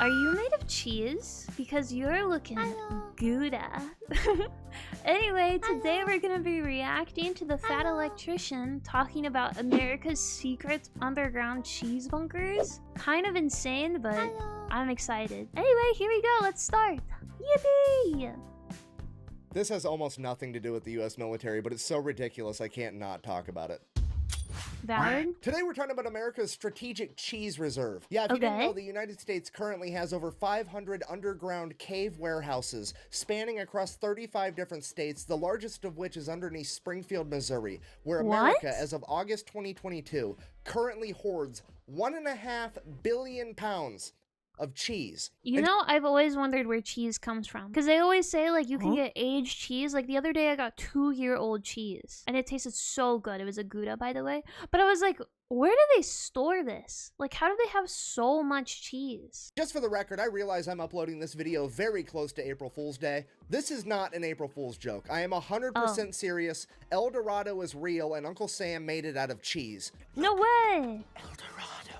Are you made of cheese? Because you're looking Gouda. Anyway, today we're gonna be reacting to the Fat Electrician talking about America's secret underground cheese bunkers. Kind of insane, but I'm excited. Anyway, here we go. Let's start. Yippee! This has almost nothing to do with the US military, but it's so ridiculous I can't not talk about it. Valid? Today we're talking about America's strategic cheese reserve. Yeah, if you didn't know, the United States currently has over 500 underground cave warehouses spanning across 35 different states, the largest of which is underneath Springfield, Missouri, where America, as of August 2022, currently hoards 1.5 billion pounds of cheese. You know, I've always wondered where cheese comes from. Because they always say, like, you can get aged cheese. Like, the other day I got 2-year-old cheese. And it tasted so good. It was a Gouda, by the way. But I was like, where do they store this? Like, how do they have so much cheese? Just for the record, I realize I'm uploading this video very close to April Fool's Day. This is not an April Fool's joke. I am 100% serious. El Dorado is real, and Uncle Sam made it out of cheese. No way! El Dorado.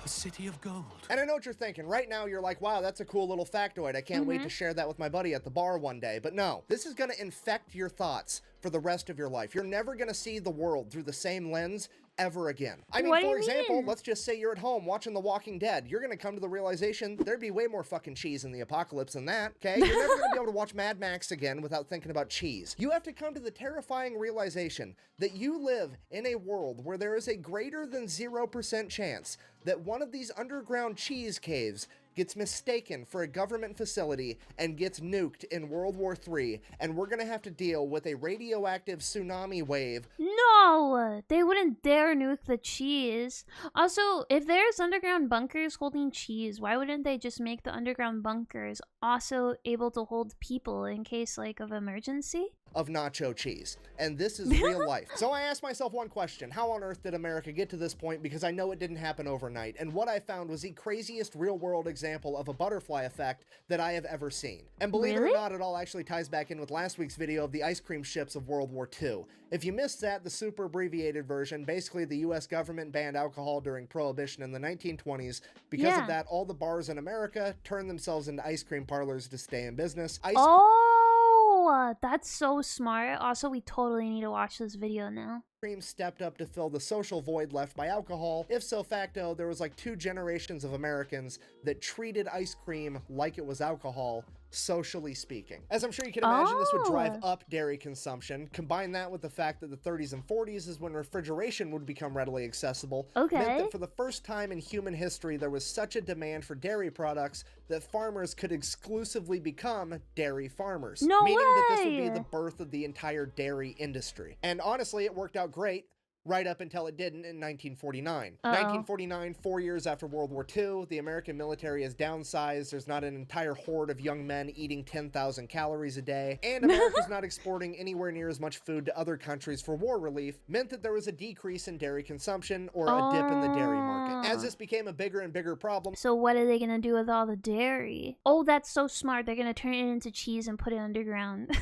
City of gold. And I know what you're thinking. Right now, you're like, wow, that's a cool little factoid. I can't wait to share that with my buddy at the bar one day. But no, this is going to infect your thoughts for the rest of your life. You're never going to see the world through the same lens ever again. I mean, for example, let's just say you're at home watching The Walking Dead. You're going to come to the realization there'd be way more fucking cheese in the apocalypse than that, okay? You're never going to be able to watch Mad Max again without thinking about cheese. You have to come to the terrifying realization that you live in a world where there is a greater than 0% chance that one of these underground cheese caves gets mistaken for a government facility and gets nuked in World War III, and we're gonna have to deal with a radioactive tsunami wave. No! They wouldn't dare nuke the cheese. Also, if there's underground bunkers holding cheese, why wouldn't they just make the underground bunkers also able to hold people in case, like, of emergency? Of nacho cheese. And this is real life. So I asked myself one question: how on earth did America get to this point? Because I know it didn't happen overnight. And what I found was the craziest real-world example of a butterfly effect that I have ever seen. And believe it or not, it all actually ties back in with last week's video of the ice cream ships of World War II. If you missed that, the super abbreviated version, basically the US government banned alcohol during Prohibition in the 1920s. Because of that, all the bars in America turned themselves into ice cream parlors to stay in business. That's so smart. Also, we totally need to watch this video now. Cream stepped up to fill the social void left by alcohol. If so facto, there was like 2 generations of Americans that treated ice cream like it was alcohol, socially speaking. As I'm sure you can imagine, this would drive up dairy consumption. Combine that with the fact that the 30s and 40s is when refrigeration would become readily accessible. Meant that for the first time in human history, there was such a demand for dairy products that farmers could exclusively become dairy farmers. Meaning that this would be the birth of the entire dairy industry. And honestly, it worked out great. Right up until it didn't in 1949. 1949, 4 years after World War II, the American military is downsized. There's not an entire horde of young men eating 10,000 calories a day, and America's not exporting anywhere near as much food to other countries for war relief, meant that there was a decrease in dairy consumption, or a dip in the dairy market. As this became a bigger and bigger problem. So what are they gonna do with all the dairy? Oh, that's so smart. They're gonna turn it into cheese and put it underground.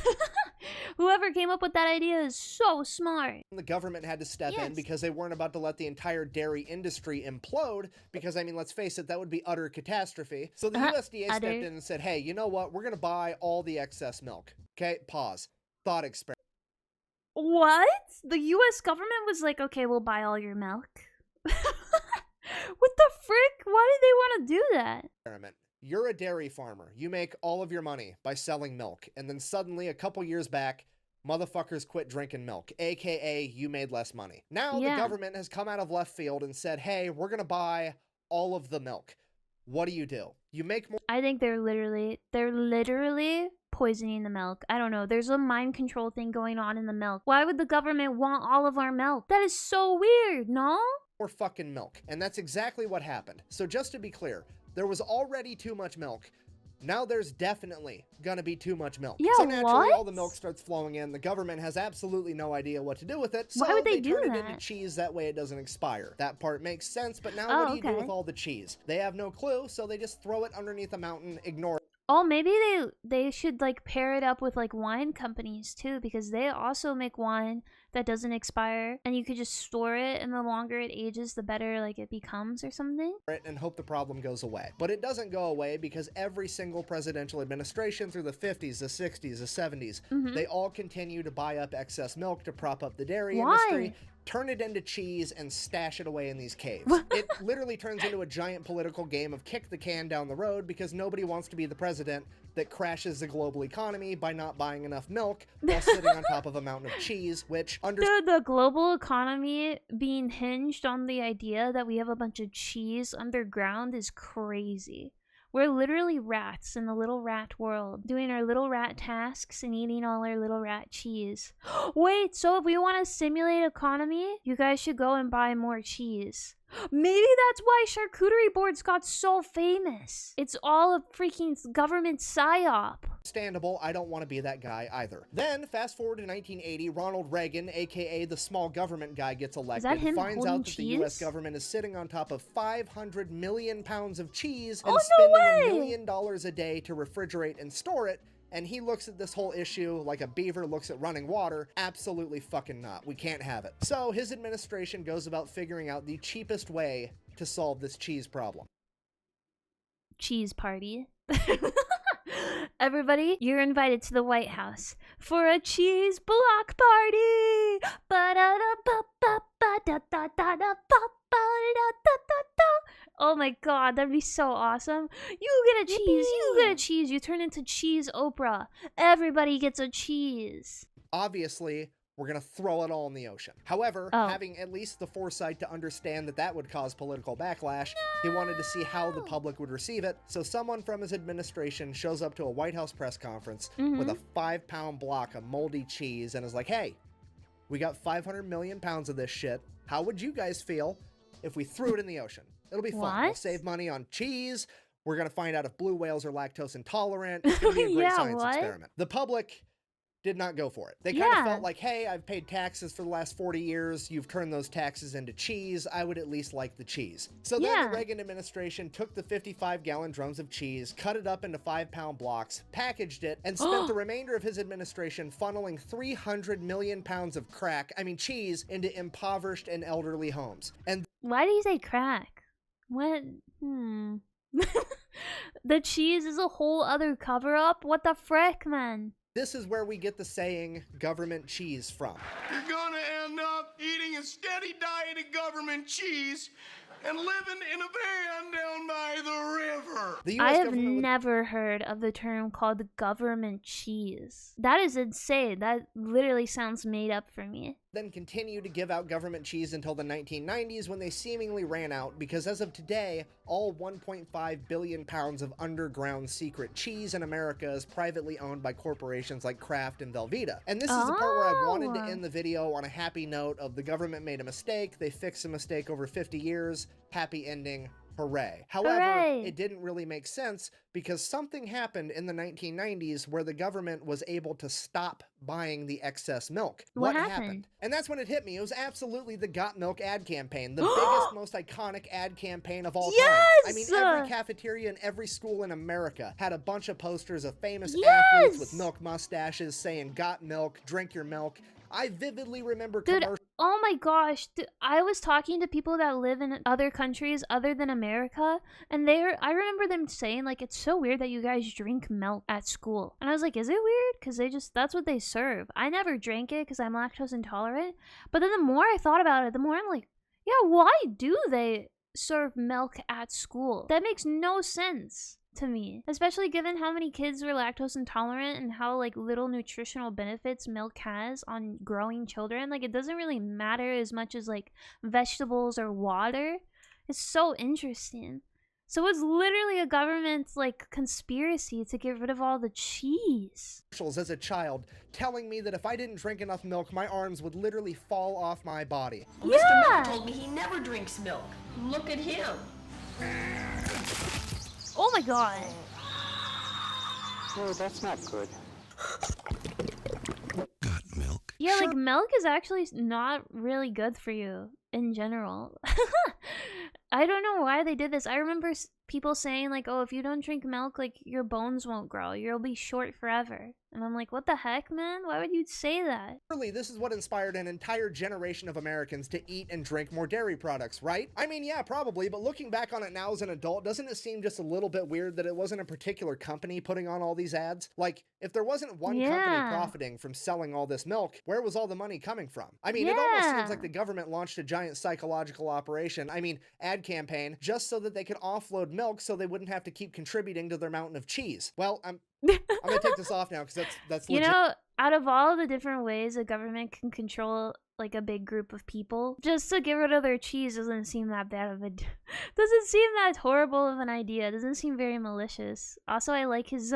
Whoever came up with that idea is so smart. The government had to step in because they weren't about to let the entire dairy industry implode, because, I mean, let's face it, that would be utter catastrophe. So the USDA stepped in and said, hey, you know what? We're going to buy all the excess milk. Okay, pause. Thought experiment. What? The US government was like, okay, we'll buy all your milk? What the frick? Why did they want to do that? You're a dairy farmer. You make all of your money by selling milk. And then suddenly, a couple years back, motherfuckers quit drinking milk, aka you made less money. Now the government has come out of left field and said, hey, we're gonna buy all of the milk. What do? You make more. I think they're literally poisoning the milk. I don't know. There's a mind control thing going on in the milk. Why would the government want all of our milk? That is so weird, no? More fucking milk. And that's exactly what happened. So just to be clear, there was already too much milk. Now there's definitely gonna be too much milk. Yeah, so naturally, all the milk starts flowing in. The government has absolutely no idea what to do with it. So why would they do turn that? it into cheese, that way it doesn't expire. That part makes sense, but now what do you do with all the cheese? They have no clue, so they just throw it underneath a mountain, ignore it. Oh, maybe they should like pair it up with like wine companies too, because they also make wine that doesn't expire, and you could just store it, and the longer it ages, the better like it becomes or something. And hope the problem goes away. But it doesn't go away because every single presidential administration through the 50s, the 60s, the 70s, they all continue to buy up excess milk to prop up the dairy industry, turn it into cheese, and stash it away in these caves. It literally turns into a giant political game of kick the can down the road because nobody wants to be the president that crashes the global economy by not buying enough milk while sitting on top of a mountain of cheese, which the global economy being hinged on the idea that we have a bunch of cheese underground is crazy. We're literally rats in the little rat world, doing our little rat tasks and eating all our little rat cheese. Wait, so if we want to simulate economy, you guys should go and buy more cheese. Maybe that's why charcuterie boards got so famous. It's all a freaking government psyop. Understandable, I don't want to be that guy either. Then, fast forward to 1980, Ronald Reagan, aka the small government guy, gets elected, Is that him finds holding out that cheese? the US government is sitting on top of 500 million pounds of cheese and Oh, no spending way! $1 million a day to refrigerate and store it. And he looks at this whole issue like a beaver looks at running water. Absolutely fucking not. We can't have it. So his administration goes about figuring out the cheapest way to solve this cheese problem. Cheese party. Everybody, you're invited to the White House for a cheese block party. Oh my god, that'd be so awesome. You get a cheese, you get a cheese, you turn into Cheese Oprah. Everybody gets a cheese. Obviously, we're gonna throw it all in the ocean. However, having at least the foresight to understand that that would cause political backlash, he wanted to see how the public would receive it. So someone from his administration shows up to a White House press conference with a 5-pound block of moldy cheese and is like, hey, we got 500 million pounds of this shit. How would you guys feel if we threw it in the ocean? It'll be fun. We'll save money on cheese. We're gonna find out if blue whales are lactose intolerant. It's gonna be a great science experiment. The public did not go for it. They kind of felt like, hey, I've paid taxes for the last 40 years. You've turned those taxes into cheese. I would at least like the cheese. So then the Reagan administration took the 55-gallon drums of cheese, cut it up into 5-pound blocks, packaged it, and spent the remainder of his administration funneling 300 million pounds of cheese into impoverished and elderly homes. And why do you say crack? What? The cheese is a whole other cover-up? What the frick, man? this is where we get the saying government cheese from. You're gonna end up eating a steady diet of government cheese and living in a van down by the river. The US I have government never heard of the term called government cheese. That is insane. That literally sounds made up for me. then continued to give out government cheese until the 1990s when they seemingly ran out, because as of today, all 1.5 billion pounds of underground secret cheese in America is privately owned by corporations like Kraft and Velveeta. And this is the part where I wanted to end the video on a happy note of the government made a mistake, they fixed a mistake over 50 years, happy ending, hooray. However, it didn't really make sense because something happened in the 1990s where the government was able to stop buying the excess milk. What happened? And that's when it hit me. It was absolutely the Got Milk ad campaign, the biggest, most iconic ad campaign of all time. I mean, every cafeteria and every school in America had a bunch of posters of famous athletes with milk mustaches saying, "Got milk, drink your milk." I vividly remember commercials. Oh my gosh, I was talking to people that live in other countries other than America, and I remember them saying, like, it's so weird that you guys drink milk at school. And I was like, is it weird? Because that's what they serve. I never drank it because I'm lactose intolerant. But then the more I thought about it, the more I'm like, yeah, why do they serve milk at school? That makes no sense to me, especially given how many kids are lactose intolerant and how like little nutritional benefits milk has on growing children. Like, it doesn't really matter as much as like vegetables or water. It's so interesting. So it's literally a government like conspiracy to get rid of all the cheese. As a child telling me that if I didn't drink enough milk, my arms would literally fall off my body. Well, Mr. Milk told me he never drinks milk. Look at him. Oh my god. No, that's not good. Got milk. Yeah, like milk is actually not really good for you in general. I don't know why they did this. I remember people saying like, oh, if you don't drink milk, like your bones won't grow, you'll be short forever. And I'm like, what the heck, man? Why would you say that? Surely this is what inspired an entire generation of Americans to eat and drink more dairy products, right? I mean, yeah, probably, but looking back on it now as an adult, doesn't it seem just a little bit weird that it wasn't a particular company putting on all these ads? Like, if there wasn't one company profiting from selling all this milk, where was all the money coming from? I mean, it almost seems like the government launched a giant psychological operation, ad campaign, just so that they could offload milk so they wouldn't have to keep contributing to their mountain of cheese. Well, I'm gonna take this off now because that's legit. You know, out of all the different ways the government can control like a big group of people, just to get rid of their cheese doesn't seem that bad of a doesn't seem that horrible of an idea. It doesn't seem very malicious. Also, I like his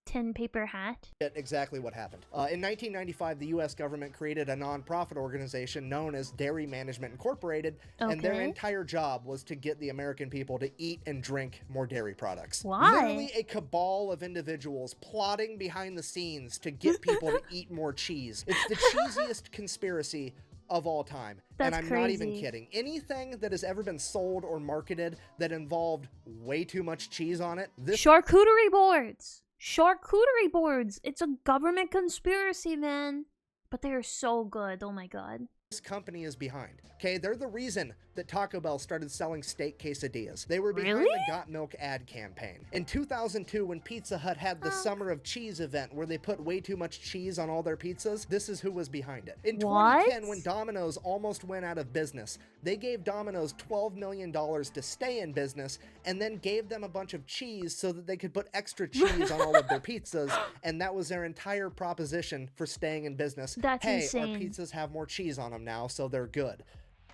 tin paper hat. Exactly what happened. In 1995, the U.S. government created a non-profit organization known as Dairy Management Incorporated, and their entire job was to get the American people to eat and drink more dairy products. Why? Literally a cabal of individuals plotting behind the scenes to get people to eat more cheese. It's the cheesiest conspiracy of all time. That's and I'm crazy. not even kidding. Anything that has ever been sold or marketed that involved way too much cheese on it, charcuterie boards. Charcuterie boards. It's a government conspiracy, man. But they are so good. Oh my god. This company is behind. Okay, they're the reason that Taco Bell started selling steak quesadillas. They were behind the Got Milk ad campaign. In 2002, when Pizza Hut had the Summer of Cheese event where they put way too much cheese on all their pizzas, this is who was behind it. In 2010, when Domino's almost went out of business, they gave Domino's $12 million to stay in business and then gave them a bunch of cheese so that they could put extra cheese on all of their pizzas, and that was their entire proposition for staying in business. That's insane. Our pizzas have more cheese on them now, so they're good.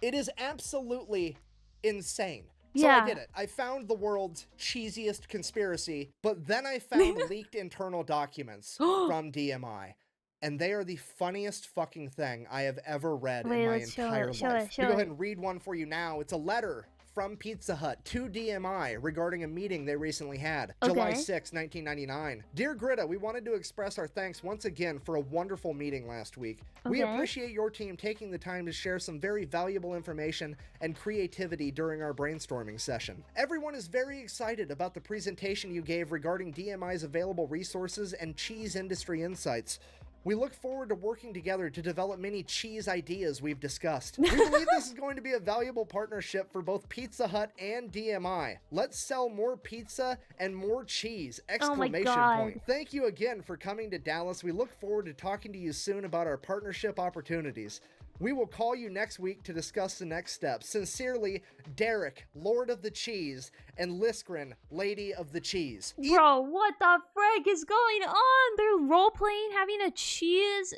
It is absolutely insane. So I did it. I found the world's cheesiest conspiracy, but then I found leaked internal documents from DMI. And they are the funniest fucking thing I have ever read in my entire life. Let me go ahead and read one for you now. It's a letter from Pizza Hut to DMI regarding a meeting they recently had. July 6, 1999. Dear Greta, we wanted to express our thanks once again for a wonderful meeting last week. We appreciate your team taking the time to share some very valuable information and creativity during our brainstorming session. Everyone is very excited about the presentation you gave regarding DMI's available resources and cheese industry insights. We look forward to working together to develop many cheese ideas we've discussed. We believe this is going to be a valuable partnership for both Pizza Hut and DMI. Let's sell more pizza and more cheese! Exclamation point. Thank you again for coming to Dallas. We look forward to talking to you soon about our partnership opportunities. We will call you next week to discuss the next steps. Sincerely, Derek, Lord of the Cheese, and Liskrin, Lady of the Cheese. Bro, what the frick is going on? They're role-playing having a cheese...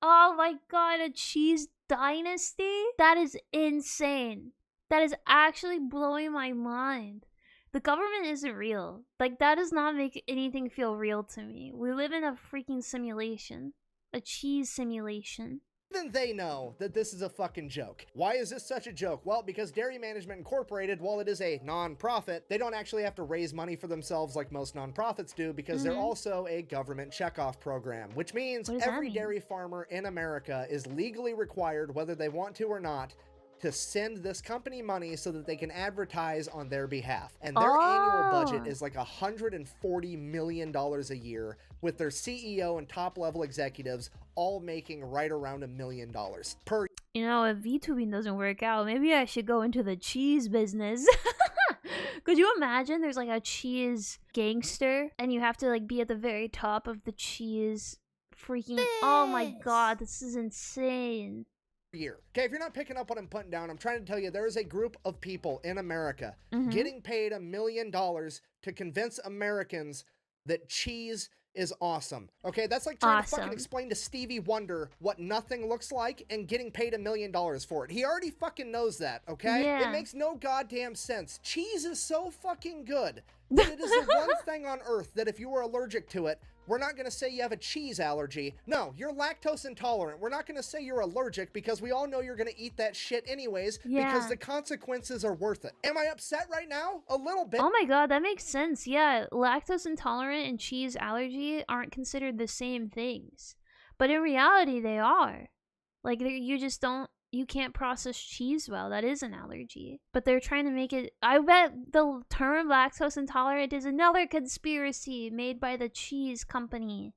Oh my god, a cheese dynasty? That is insane. That is actually blowing my mind. The government isn't real. Like, that does not make anything feel real to me. We live in a freaking simulation. A cheese simulation. Even they know that this is a fucking joke. Why is this such a joke? Well, because Dairy Management Incorporated, while it is a non-profit, they don't actually have to raise money for themselves like most non-profits do, because they're also a government checkoff program, which means every dairy farmer in America is legally required, whether they want to or not, to send this company money so that they can advertise on their behalf. And their annual budget is like $140 million a year, with their CEO and top-level executives all making right around $1 million per. You know, if VTubing doesn't work out, maybe I should go into the cheese business. Could you imagine there's like a cheese gangster and you have to like be at the very top of the cheese freaking... Oh my god, this is insane. Year. Okay, if you're not picking up what I'm putting down, I'm trying to tell you there is a group of people in America getting paid $1 million to convince Americans that cheese is awesome. Okay, that's like trying to fucking explain to Stevie Wonder what nothing looks like and getting paid $1 million for it. He already fucking knows that, okay? It makes no goddamn sense. Cheese is so fucking good that it is the one thing on earth that if you were allergic to it, we're not going to say you have a cheese allergy. No, you're lactose intolerant. We're not going to say you're allergic because we all know you're going to eat that shit anyways because the consequences are worth it. Am I upset right now? A little bit. Oh my god, that makes sense. Yeah, lactose intolerant and cheese allergy aren't considered the same things. But in reality, they are. Like, you just don't you can't process cheese well. That is an allergy. But they're trying to make it... I bet the term lactose intolerant is another conspiracy made by the cheese company.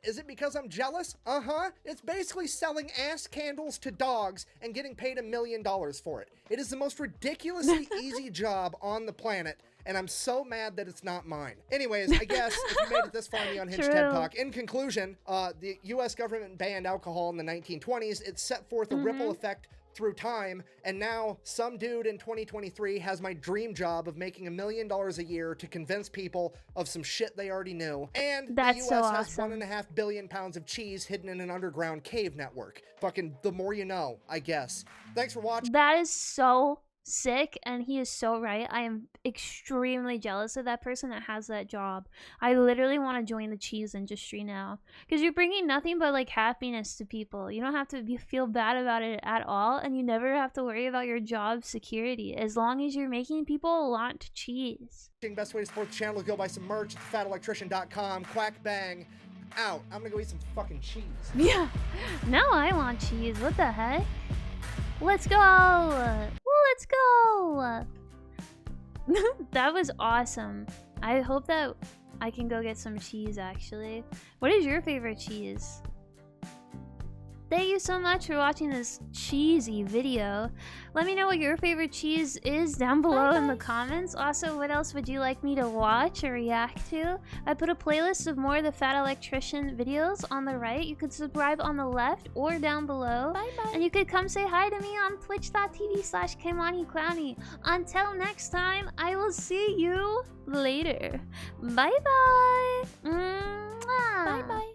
Is it because I'm jealous? Uh-huh. It's basically selling ass candles to dogs and getting paid $1 million for it. It is the most ridiculously easy job on the planet, and I'm so mad that it's not mine. Anyways, I guess if you made it this far in the Unhinged TED Talk, in conclusion, the U.S. government banned alcohol in the 1920s. It set forth a ripple effect through time, and now some dude in 2023 has my dream job of making $1 million a year to convince people of some shit they already knew. And That's the US so has awesome. 1.5 billion pounds of cheese hidden in an underground cave network. Fucking the more you know, I guess. Thanks for watching. That is so sick, and he is so right. I am extremely jealous of that person that has that job. I literally want to join the cheese industry now, because you're bringing nothing but like happiness to people. You don't have to feel bad about it at all, and you never have to worry about your job security as long as you're making people want cheese. Best way to support the channel is go buy some merch at thefatelectrician.com. Quack bang. Out. I'm gonna go eat some fucking cheese. Yeah. Now I want cheese. What the heck? Let's go. Let's go. That was awesome. I hope that I can go get some cheese, actually. What is your favorite cheese? Thank you so much for watching this cheesy video. Let me know what your favorite cheese is down below in the comments. Also, what else would you like me to watch or react to? I put a playlist of more of the Fat Electrician videos on the right. You could subscribe on the left or down below. And you could come say hi to me on twitch.tv/KimaniClowny. Until next time, I will see you later. Bye-bye. Bye-bye.